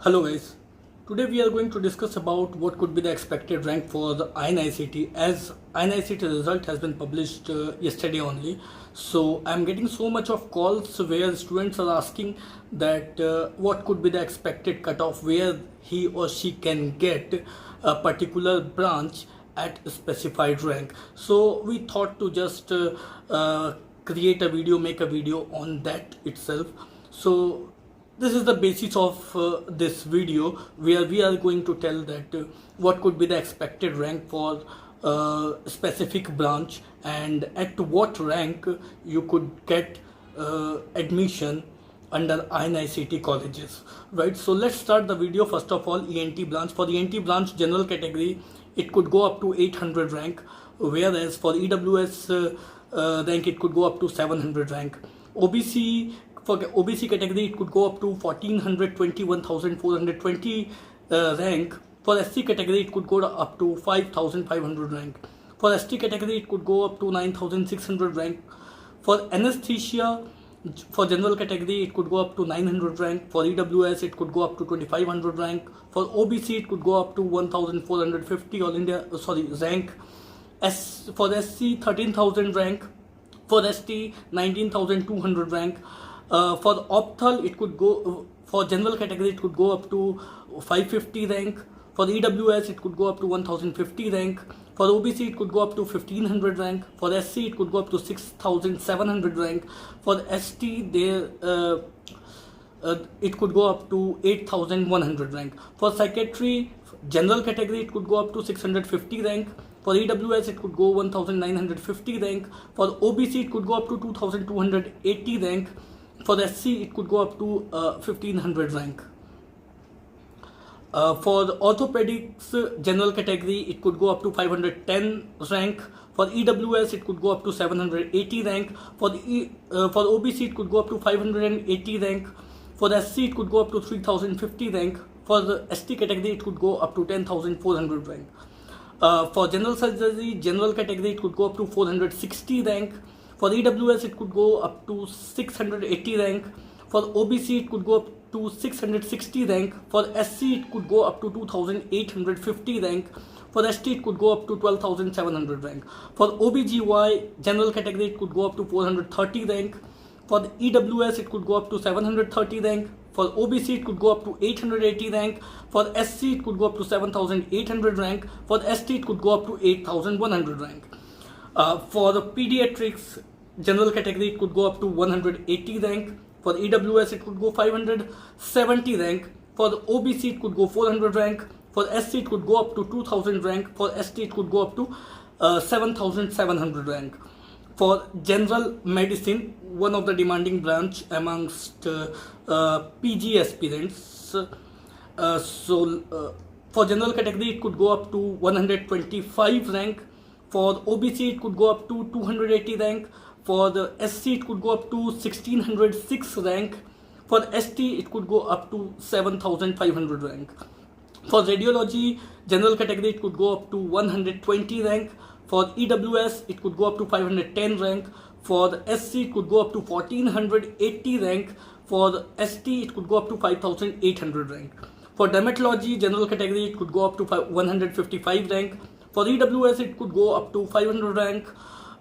Hello guys, today we are going to discuss about what could be the expected rank for the INICT as INICT result has been published yesterday only. So I'm getting so much of calls where students are asking that what could be the expected cutoff where he or she can get a particular branch at a specified rank. So we thought to just create a video, make a video on that itself. So this is the basis of this video where we are going to tell that what could be the expected rank for specific branch and at what rank you could get admission under INICT colleges, right? So let's start the video. First of all, ENT branch. For the ENT branch general category, it could go up to 800 rank, whereas for EWS rank it could go up to 700 rank. OBC, for OBC category it could go up to 1400, 21,420 rank. For SC category it could go up to 5,500 rank. For ST category it could go up to 9,600 rank. For anesthesia, for general category it could go up to 900 rank. For EWS it could go up to 2,500 rank. For OBC it could go up to 1,450 all India rank. For SC 13,000 rank. For ST 19,200 rank. For Opthal it could go for general category it could go up to 550 rank. For EWS it could go up to 1050 rank. For OBC it could go up to 1500 rank. For SC it could go up to 6700 rank. For ST there it could go up to 8100 rank. For psychiatry general category it could go up to 650 rank. For EWS it could go 1950 rank. For OBC it could go up to 2280 rank. For SC it could go up to 1500 rank. For the orthopedics general category it could go up to 510 rank. For EWS it could go up to 780 rank. For OBC it could go up to 580 rank. For the SC it could go up to 3050 rank. For the ST category it could go up to 10,400 rank. For general surgery general category it could go up to 460 rank. For EWS it could go up to 680 rank. For OBC it could go up to 660 rank. For SC it could go up to 2850 rank. For ST it could go up to 12,700 rank. For OBGY general category it could go up to 430 rank. For the EWS it could go up to 730 rank. For OBC it could go up to 880 rank. For SC it could go up to 7,800 rank. For ST it could go up to 8,100 rank. For the pediatrics general category it could go up to 180 rank. For EWS it could go 570 rank. For the OBC it could go 400 rank. For SC it could go up to 2000 rank. For ST it could go up to 7700 rank. For general medicine, one of the demanding branch amongst PG aspirants, for general category it could go up to 125 rank. For OBC it could go up to 280 rank. For the SC it could go up to 1606 rank. For ST it could go up to 7500 rank. For radiology general category it could go up to 120 rank. For EWS it could go up to 510 rank. For the SC it could go up to 1480 rank. For the ST it could go up to 5800 rank. For dermatology general category it could go up to 155 rank. For EWS it could go up to 500 rank.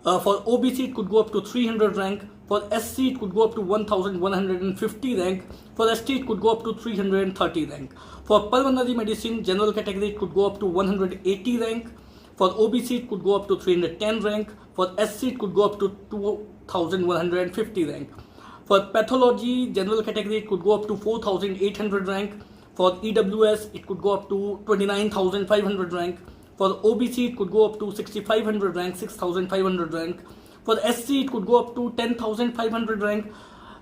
For OBC it could go up to 300 rank. For SC it could go up to 1150 rank. For ST it could go up to 330 rank. For pulmonary medicine general category it could go up to 180 rank. For OBC it could go up to 310 rank. For SC it could go up to 2150 rank. For pathology general category it could go up to 4800 rank. For EWS it could go up to 29,500 rank. For the OBC it could go up to 6500 rank, 6500 rank. For the SC it could go up to 10,500 rank.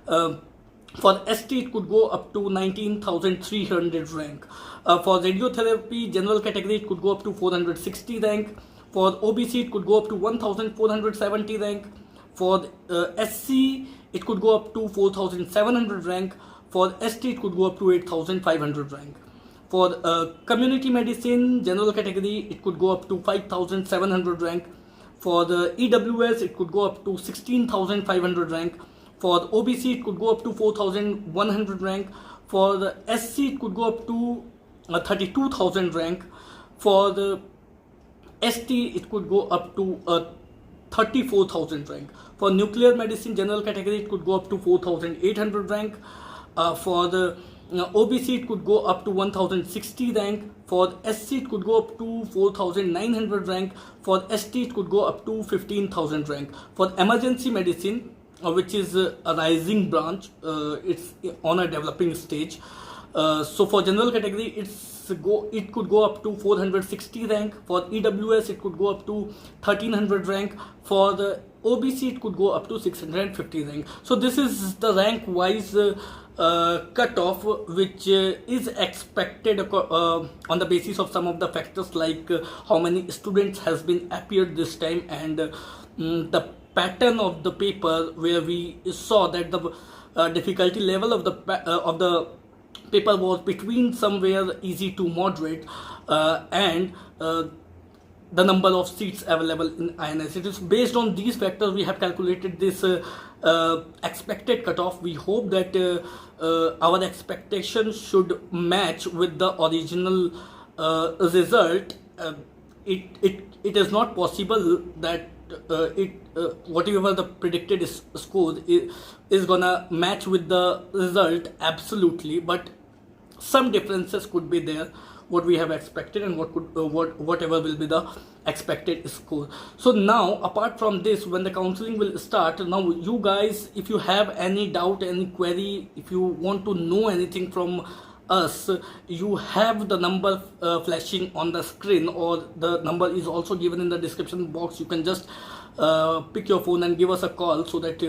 For the ST it could go up to 19,300 rank. For radiotherapy general category it could go up to 460 rank. For OBC it could go up to 1,470 rank. For SC it could go up to 4,700 rank. For ST it could go up to 8,500 rank. For community medicine general category it could go up to 5,700 rank. For the EWS it could go up to 16,500 rank. For the OBC, it could go up to 4,100 rank. For the SC, it could go up to 32,000 rank. For the ST, it could go up to 34,000 rank. For nuclear medicine general category, it could go up to 4,800 rank. For the OBC, it could go up to 1,060 rank. For SC, it could go up to 4,900 rank. For ST, it could go up to 15,000 rank. For emergency medicine, which is a rising branch, it's on a developing stage. So for general category, it could go up to 460 rank. For EWS, it could go up to 1,300 rank. For the OBC, it could go up to 650 rank. So this is the rank wise cutoff which is expected on the basis of some of the factors like how many students has been appeared this time, and the pattern of the paper, where we saw that the difficulty level of the paper was between somewhere easy to moderate, and the number of seats available in INS. It is based on these factors we have calculated this expected cutoff. We hope that our expectations should match with the original result. It is not possible that whatever the predicted score is gonna match with the result absolutely, but some differences could be there, what we have expected and whatever will be the expected score. So now, apart from this, when the counseling will start, now you guys, if you have any doubt, any query, if you want to know anything from us, you have the number flashing on the screen, or the number is also given in the description box. You can just pick your phone and give us a call, so that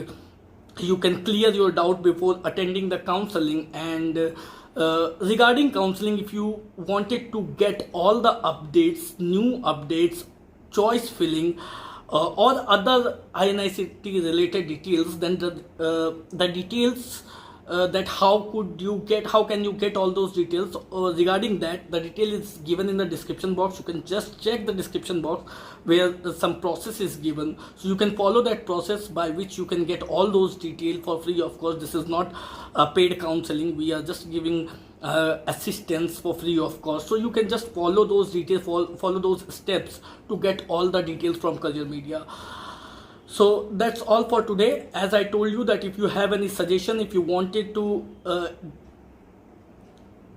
you can clear your doubt before attending the counseling. And regarding counseling, if you wanted to get all the updates, new updates, choice filling, or other INICT related details, then the details that how can you get all those details, regarding that, the detail is given in the description box. You can just check the description box where some process is given, so you can follow that process by which you can get all those details for free. Of course, this is not a paid counseling, we are just giving assistance for free of course. So you can just follow those details, follow those steps to get all the details from Career Media. So that's all for today. As I told you that if you have any suggestion, if you wanted to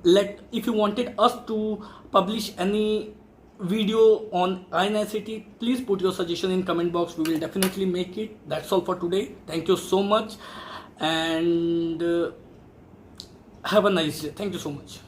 if you wanted us to publish any video on INICT, please put your suggestion in comment box. We will definitely make it. That's all for today. Thank you so much, and have a nice day. Thank you so much.